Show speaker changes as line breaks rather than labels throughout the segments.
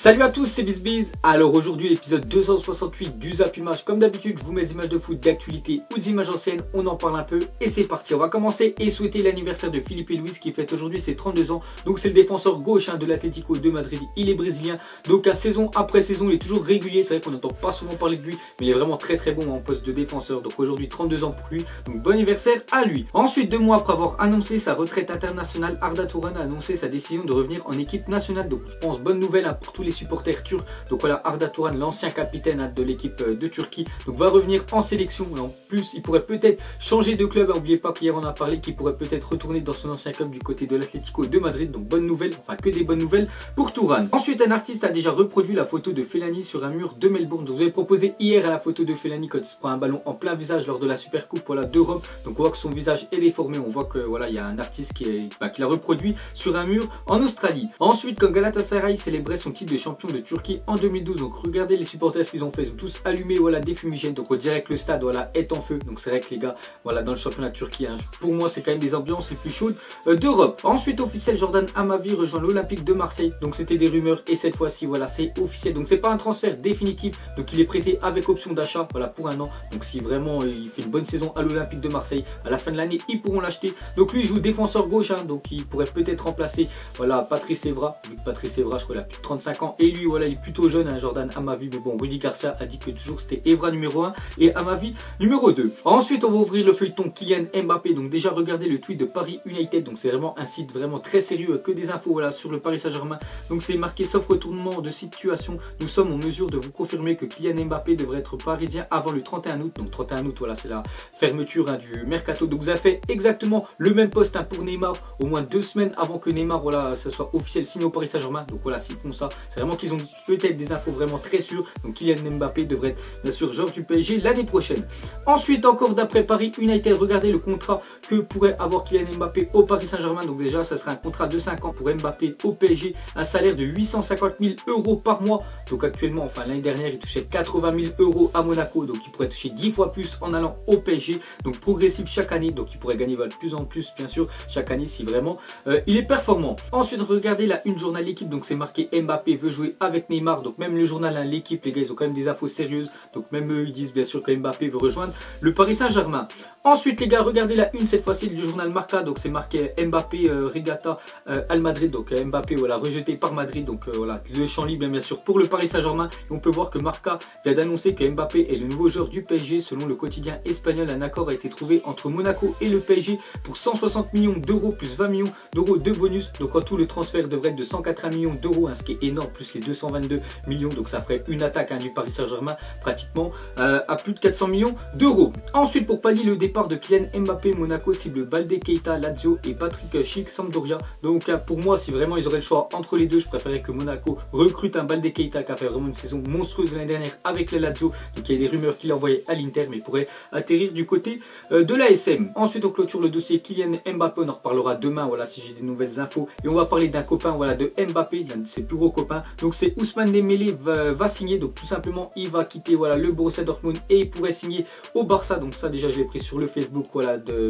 Salut à tous, c'est BizBiz. Alors aujourd'hui l'épisode 268 du Zap Image. Comme d'habitude je vous mets des images de foot, d'actualité ou des images anciennes, on en parle un peu et c'est parti. On va commencer et souhaiter l'anniversaire de Filipe Luis qui fête aujourd'hui ses 32 ans. Donc c'est le défenseur gauche de l'Atlético de Madrid, il est brésilien. Donc à saison après saison il est toujours régulier, c'est vrai qu'on n'entend pas souvent parler de lui, mais il est vraiment très bon en poste de défenseur. Donc aujourd'hui 32 ans pour lui, donc bon anniversaire à lui. Ensuite 2 mois après avoir annoncé sa retraite internationale, Arda Turan a annoncé sa décision de revenir en équipe nationale. Donc je pense bonne nouvelle pour tous les supporters turcs. Donc voilà, Arda Turan, l'ancien capitaine de l'équipe de Turquie, donc va revenir en sélection. Et en plus il pourrait peut-être changer de club. N'oubliez pas qu'hier on a parlé qu'il pourrait peut-être retourner dans son ancien club du côté de l'Atlético de Madrid. Donc bonne nouvelle, enfin que des bonnes nouvelles pour Turan. Ensuite un artiste a déjà reproduit la photo de Fellaini sur un mur de Melbourne. Donc je vous ai proposé hier à la photo de Fellaini quand il se prend un ballon en plein visage lors de la Supercoupe d'Europe. Donc on voit que son visage est déformé, on voit que voilà il y a un artiste qui l'a reproduit sur un mur en Australie. Ensuite quand Galatasaray célébrait son titre de champion de Turquie en 2012, donc regardez les supporters ce qu'ils ont fait, ils ont tous allumé des fumigènes, donc on dirait que le stade est en feu. Donc c'est vrai que les gars dans le championnat de Turquie pour moi c'est quand même des ambiances les plus chaudes d'Europe. Ensuite officiel, Jordan Amavi rejoint l'Olympique de Marseille. Donc c'était des rumeurs et cette fois-ci c'est officiel. Donc c'est pas un transfert définitif, donc il est prêté avec option d'achat pour un an. Donc si vraiment il fait une bonne saison à l'Olympique de Marseille, à la fin de l'année ils pourront l'acheter. Donc lui il joue défenseur gauche, donc il pourrait peut-être remplacer Patrice Evra, vu que Patrice Evra je crois il a plus de 35 ans et lui il est plutôt jeune, Jordan Amavi, mais bon Rudy Garcia a dit que toujours c'était Evra numéro 1 et Amavi numéro 2. Ensuite on va ouvrir le feuilleton Kylian Mbappé. Donc déjà regardez le tweet de Paris United, donc c'est vraiment un site vraiment très sérieux, que des infos sur le Paris Saint-Germain. Donc c'est marqué sauf retournement de situation, nous sommes en mesure de vous confirmer que Kylian Mbappé devrait être parisien avant le 31 août. Donc 31 août c'est la fermeture du mercato. Donc vous avez fait exactement le même poste pour Neymar au moins 2 semaines avant que Neymar ça soit officiel signé au Paris Saint-Germain. Donc s'ils font ça, c'est vraiment qu'ils ont peut-être des infos vraiment très sûres. Donc Kylian Mbappé devrait être bien sûr joueur du PSG l'année prochaine. Ensuite encore d'après Paris United, regardez le contrat que pourrait avoir Kylian Mbappé au Paris Saint-Germain. Donc déjà ça sera un contrat de 5 ans pour Mbappé au PSG, un salaire de 850 000 € par mois. Donc actuellement, l'année dernière il touchait 80 000 € à Monaco, donc il pourrait toucher 10 fois plus en allant au PSG. Donc progressif chaque année, donc il pourrait gagner de plus en plus bien sûr chaque année si vraiment il est performant. Ensuite regardez la une journal l'équipe, donc c'est marqué Mbappé veut jouer avec Neymar. Donc même le journal l'équipe, les gars ils ont quand même des infos sérieuses, donc même eux ils disent bien sûr que Mbappé veut rejoindre le Paris Saint-Germain. Ensuite les gars regardez la une cette fois-ci du journal Marca, donc c'est marqué Mbappé Regatta Al Madrid. Donc Mbappé rejeté par Madrid, donc le champ libre bien sûr pour le Paris Saint-Germain. Et on peut voir que Marca vient d'annoncer que Mbappé est le nouveau joueur du PSG. Selon le quotidien espagnol, un accord a été trouvé entre Monaco et le PSG pour 160 millions d'euros plus 20 millions d'euros de bonus. Donc en tout le transfert devrait être de 180 millions d'euros, ce qui est énorme, plus les 222 millions. Donc ça ferait une attaque du Paris Saint-Germain pratiquement à plus de 400 millions d'euros. Ensuite pour pallier le départ de Kylian Mbappé, Monaco cible Balde Keita Lazio et Patrick Schick Sampdoria. Donc pour moi si vraiment ils auraient le choix entre les deux, je préférerais que Monaco recrute un Balde Keita qui a fait vraiment une saison monstrueuse l'année dernière avec les Lazio. Donc il y a des rumeurs qu'il a envoyé à l'Inter, mais pourrait atterrir du côté de l'ASM. Ensuite on clôture le dossier Kylian Mbappé, on en reparlera demain si j'ai des nouvelles infos. Et on va parler d'un copain de Mbappé, l'un de ses plus gros copains. Donc c'est Ousmane Dembélé va signer, donc tout simplement il va quitter le Borussia Dortmund et il pourrait signer au Barça. Donc ça déjà je l'ai pris sur le Facebook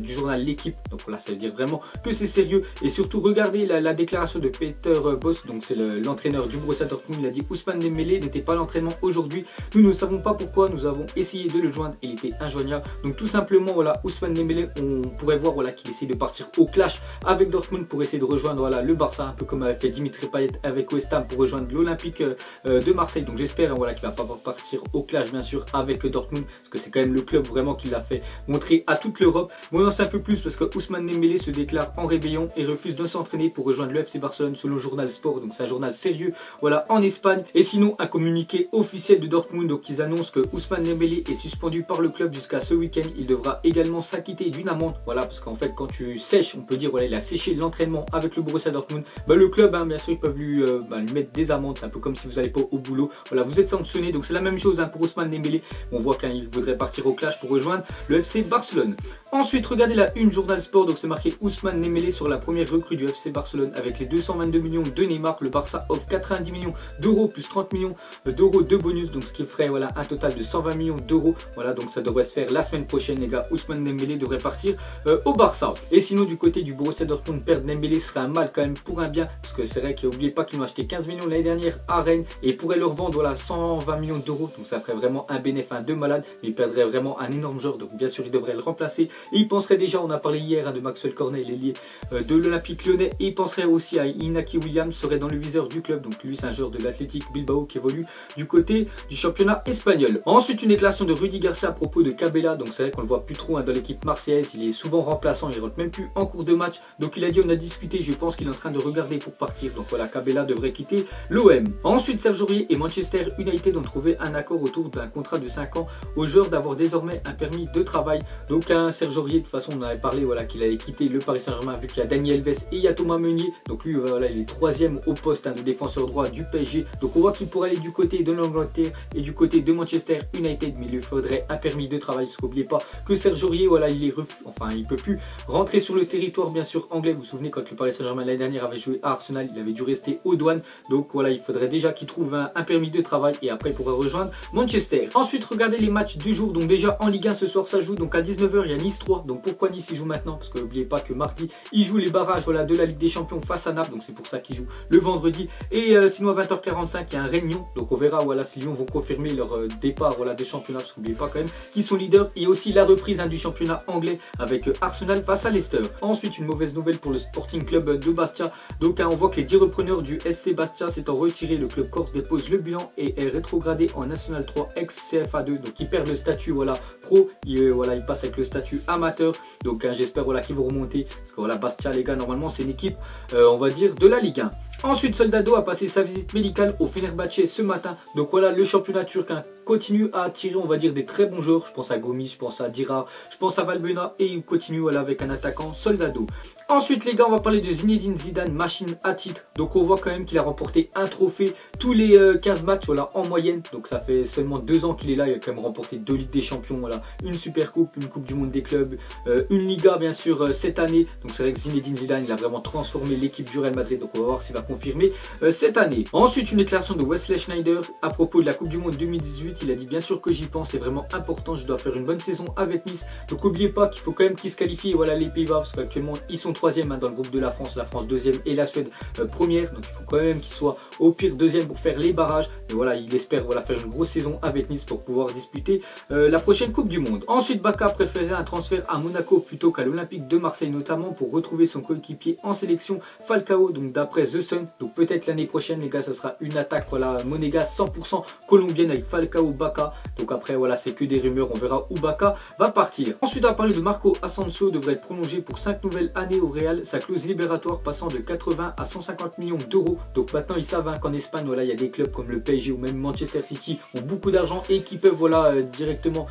du journal L'équipe. Donc ça veut dire vraiment que c'est sérieux. Et surtout regardez la déclaration de Peter Bosz, donc c'est l'entraîneur du Borussia Dortmund. Il a dit Ousmane Dembélé n'était pas à l'entraînement aujourd'hui, nous ne savons pas pourquoi, nous avons essayé de le joindre, il était injoignable. Donc tout simplement Ousmane Dembélé, on pourrait voir qu'il essaie de partir au clash avec Dortmund pour essayer de rejoindre le Barça, un peu comme avait fait Dimitri Payet avec West Ham pour rejoindre l'Olympique de Marseille. Donc j'espère qu'il va pas partir au clash bien sûr avec Dortmund, parce que c'est quand même le club vraiment qui l'a fait montrer à toute l'Europe. Moi j'en sais un peu plus parce que Ousmane Dembélé se déclare en rébellion et refuse de s'entraîner pour rejoindre le FC Barcelone selon le journal Sport. Donc c'est un journal sérieux en Espagne. Et sinon un communiqué officiel de Dortmund, donc ils annoncent que Ousmane Dembélé est suspendu par le club jusqu'à ce week-end. Il devra également s'acquitter d'une amende, parce qu'en fait quand tu sèches, on peut dire il a séché l'entraînement avec le Borussia Dortmund, le club bien sûr ils peuvent lui mettre des amendes. C'est un peu comme si vous n'allez pas au boulot, vous êtes sanctionné. Donc c'est la même chose pour Ousmane Dembélé. On voit qu'il voudrait partir au clash pour rejoindre le FC Barcelone. Ensuite regardez la une journal Sport, donc c'est marqué Ousmane Dembélé sur la première recrue du FC Barcelone avec les 222 millions de Neymar. Le Barça offre 90 millions d'euros plus 30 millions d'euros de bonus, donc ce qui ferait un total de 120 millions d'euros. Donc ça devrait se faire la semaine prochaine les gars. Ousmane Dembélé devrait partir au Barça. Et sinon du côté du Borussia Dortmund, perdre Dembélé serait un mal quand même pour un bien, parce que c'est vrai qu'oubliez pas qu'ils ont acheté 15 millions l'année dernière à Rennes et pourrait leur vendre voilà, 120 millions d'euros. Donc ça ferait vraiment un bénéfice de malade. Mais il perdrait vraiment un énorme joueur. Donc bien sûr, il devrait le remplacer. Et il penserait déjà, on a parlé hier de Maxwell Cornet, l'ailier de l'Olympique Lyonnais. Et il penserait aussi à Inaki Williams, serait dans le viseur du club. Donc lui, c'est un joueur de l'Athletic Bilbao qui évolue du côté du championnat espagnol. Ensuite, une déclaration de Rudy Garcia à propos de Cabella. Donc c'est vrai qu'on le voit plus trop dans l'équipe marseillaise. Il est souvent remplaçant, il rentre même plus en cours de match. Donc il a dit, on a discuté, je pense qu'il est en train de regarder pour partir. Donc voilà, Cabella devrait quitter l'OM. Ensuite, Serge Aurier et Manchester United ont trouvé un accord autour d'un contrat de 5 ans aux joueurs d'avoir désormais un permis de travail. Donc un Serge Aurier, de toute façon on avait parlé voilà, qu'il allait quitter le Paris Saint-Germain vu qu'il y a Dani Alves et il y a Thomas Meunier. Donc lui voilà, il est 3e au poste de défenseur droit du PSG. Donc on voit qu'il pourrait aller du côté de l'Angleterre et du côté de Manchester United, mais il lui faudrait un permis de travail parce qu'oubliez pas que Serge Aurier voilà, il peut plus rentrer sur le territoire bien sûr anglais. Vous vous souvenez quand le Paris Saint-Germain l'année dernière avait joué à Arsenal, il avait dû rester aux douanes. Donc voilà, il faudrait déjà qu'il trouve un permis de travail et après il pourra rejoindre Manchester. Ensuite, regardez les matchs du jour. Donc déjà en Ligue 1 ce soir ça joue. Donc à 19 h il y a Nice 3. Donc pourquoi Nice il joue maintenant? Parce que n'oubliez pas que mardi il joue les barrages voilà, de la Ligue des Champions face à Naples. Donc c'est pour ça qu'il joue le vendredi. Et sinon à 20 h 45 il y a un Rennes-Lyon. Donc on verra voilà, si Lyon vont confirmer leur départ voilà, des championnats. Parce qu'oubliez pas quand même qu'ils sont leaders. Et aussi la reprise du championnat anglais avec Arsenal face à Leicester. Ensuite une mauvaise nouvelle pour le Sporting Club de Bastia. Donc on voit que les 10 repreneurs du SC Bastia s'étant retirés, le club corse dépose le bilan et est rétrogradé en National 3 ex-CFA2. Donc ils perdent le statut voilà, pro, ils passent avec le statut amateur. Donc j'espère voilà, qu'ils vont remonter. Parce que voilà, Bastia les gars, normalement c'est une équipe on va dire de la Ligue 1. Ensuite, Soldado a passé sa visite médicale au Fenerbahçe ce matin. Donc voilà, le championnat turc continue à attirer, on va dire, des très bons joueurs. Je pense à Gomis, je pense à Dira, je pense à Valbuena et il continue voilà, avec un attaquant Soldado. Ensuite, les gars, on va parler de Zinedine Zidane, machine à titre. Donc on voit quand même qu'il a remporté un trophée tous les 15 matchs voilà, en moyenne. Donc ça fait seulement 2 ans qu'il est là. Il a quand même remporté 2 Ligues des Champions, voilà, une Super Coupe, une Coupe du Monde des clubs, une Liga bien sûr cette année. Donc c'est vrai que Zinedine Zidane, il a vraiment transformé l'équipe du Real Madrid. Donc on va voir s'il va confirmer cette année. Ensuite, une déclaration de Wesley Sneijder à propos de la Coupe du Monde 2018. Il a dit bien sûr que j'y pense, c'est vraiment important, je dois faire une bonne saison avec Nice. Donc n'oubliez pas qu'il faut quand même qu'ils se qualifient voilà, les Pays-Bas parce qu'actuellement ils sont 3e dans le groupe de la France 2e et la Suède première. Donc il faut quand même qu'ils soient au pire 2e pour faire les barrages. Et voilà, il espère voilà, faire une grosse saison avec Nice pour pouvoir disputer la prochaine Coupe du Monde. Ensuite, Baka préférait un transfert à Monaco plutôt qu'à l'Olympique de Marseille, notamment pour retrouver son coéquipier en sélection Falcao. Donc d'après The Sun, donc peut-être l'année prochaine les gars, ça sera une attaque voilà, Monégas 100% colombienne avec Falcao, Baka. Donc après voilà, c'est que des rumeurs, on verra où Baka va partir. Ensuite, on va parler de Marco Asensio, devrait être prolongé pour 5 nouvelles années au Real. Sa clause libératoire passant de 80 à 150 millions d'euros. Donc maintenant ils savent qu'en Espagne voilà, il y a des clubs comme le PSG ou même Manchester City ont beaucoup d'argent et qui peuvent voilà, directement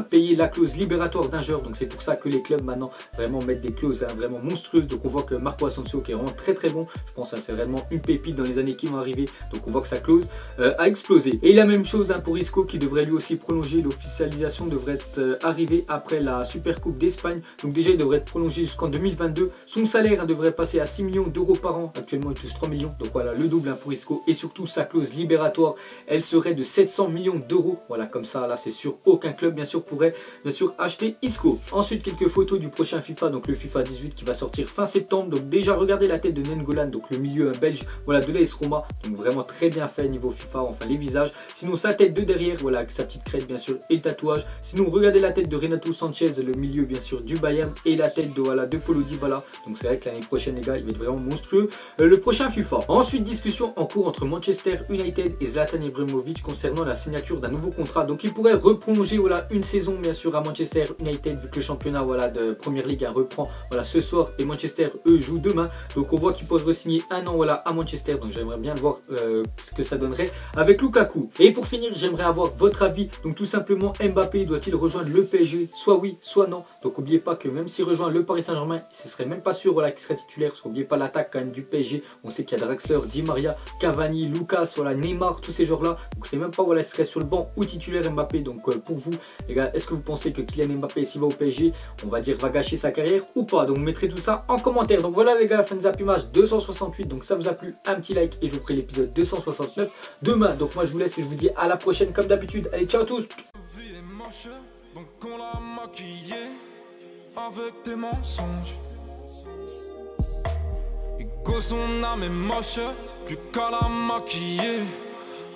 payer la clause libératoire d'un joueur. Donc c'est pour ça que les clubs maintenant vraiment mettent des clauses vraiment monstrueuses. Donc on voit que Marco Asensio qui est vraiment très bon, je pense que c'est vraiment une pépite dans les années qui vont arriver. Donc on voit que sa clause a explosé. Et la même chose pour Isco qui devrait lui aussi prolonger. L'officialisation devrait être arrivée après la Super Coupe d'Espagne. Donc déjà il devrait être prolongé jusqu'en 2022. Son salaire devrait passer à 6 millions d'euros par an. Actuellement il touche 3 millions. Donc voilà, le double pour Isco. Et surtout sa clause libératoire, elle serait de 700 millions d'euros. Voilà, comme ça là c'est sûr, aucun club bien sûr pourrait bien sûr acheter Isco. Ensuite quelques photos du prochain FIFA, donc le FIFA 18 qui va sortir fin septembre. Donc déjà regardez la tête de Nengolan, donc le milieu belge voilà, de l'AS Roma. Donc vraiment très bien fait niveau FIFA, enfin les visages. Sinon sa tête de derrière, voilà, avec sa petite crête bien sûr et le tatouage. Sinon regardez la tête de Renato Sanchez, le milieu bien sûr du Bayern, et la tête de, voilà, de Paulo Dybala. Donc c'est vrai que l'année prochaine les gars, il va être vraiment monstrueux le prochain FIFA. Ensuite, discussion en cours entre Manchester United et Zlatan Ibrahimovic concernant la signature d'un nouveau contrat. Donc il pourrait reprolonger voilà, une saison bien sûr à Manchester United vu que le championnat voilà, de Première Ligue reprend voilà, ce soir et Manchester eux jouent demain. Donc on voit qu'il pourrait re-signer un an voilà, à Manchester. Donc j'aimerais bien voir ce que ça donnerait avec Lukaku. Et pour finir, j'aimerais avoir votre avis. Donc tout simplement, Mbappé doit-il rejoindre le PSG? Soit oui, soit non. Donc n'oubliez pas que même s'il rejoint le Paris Saint-Germain, ce serait même pas sûr voilà, qu'il serait titulaire. Parce qu'oubliez pas l'attaque quand même du PSG. On sait qu'il y a Draxler, Di Maria, Cavani, Lucas, voilà, Neymar, tous ces joueurs-là. Donc c'est même pas voilà, il serait sur le banc ou titulaire Mbappé. Donc pour vous, les gars, est-ce que vous pensez que Kylian Mbappé, s'il va au PSG, on va dire va gâcher sa carrière ou pas? Donc mettrez tout ça en commentaire. Donc voilà les gars, la fin des Appimages 268. Donc ça vous a plu, un petit like et je vous ferai l'épisode 269 demain. Donc moi je vous laisse et je vous dis à la prochaine comme d'habitude. Allez, ciao à tous.
Donc on l'a maquillé avec des mensonges. Et que son âme est moche. plus qu'à la maquiller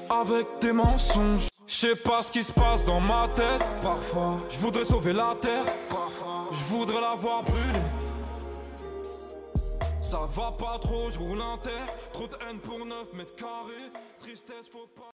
avec des mensonges. Je sais pas ce qui se passe dans ma tête. Parfois, je voudrais sauver la terre. Parfois, je voudrais la voir brûler. Ça va pas trop, je roule un terre. Trop de haine pour 9 mètres carrés. Tristesse, faut pas.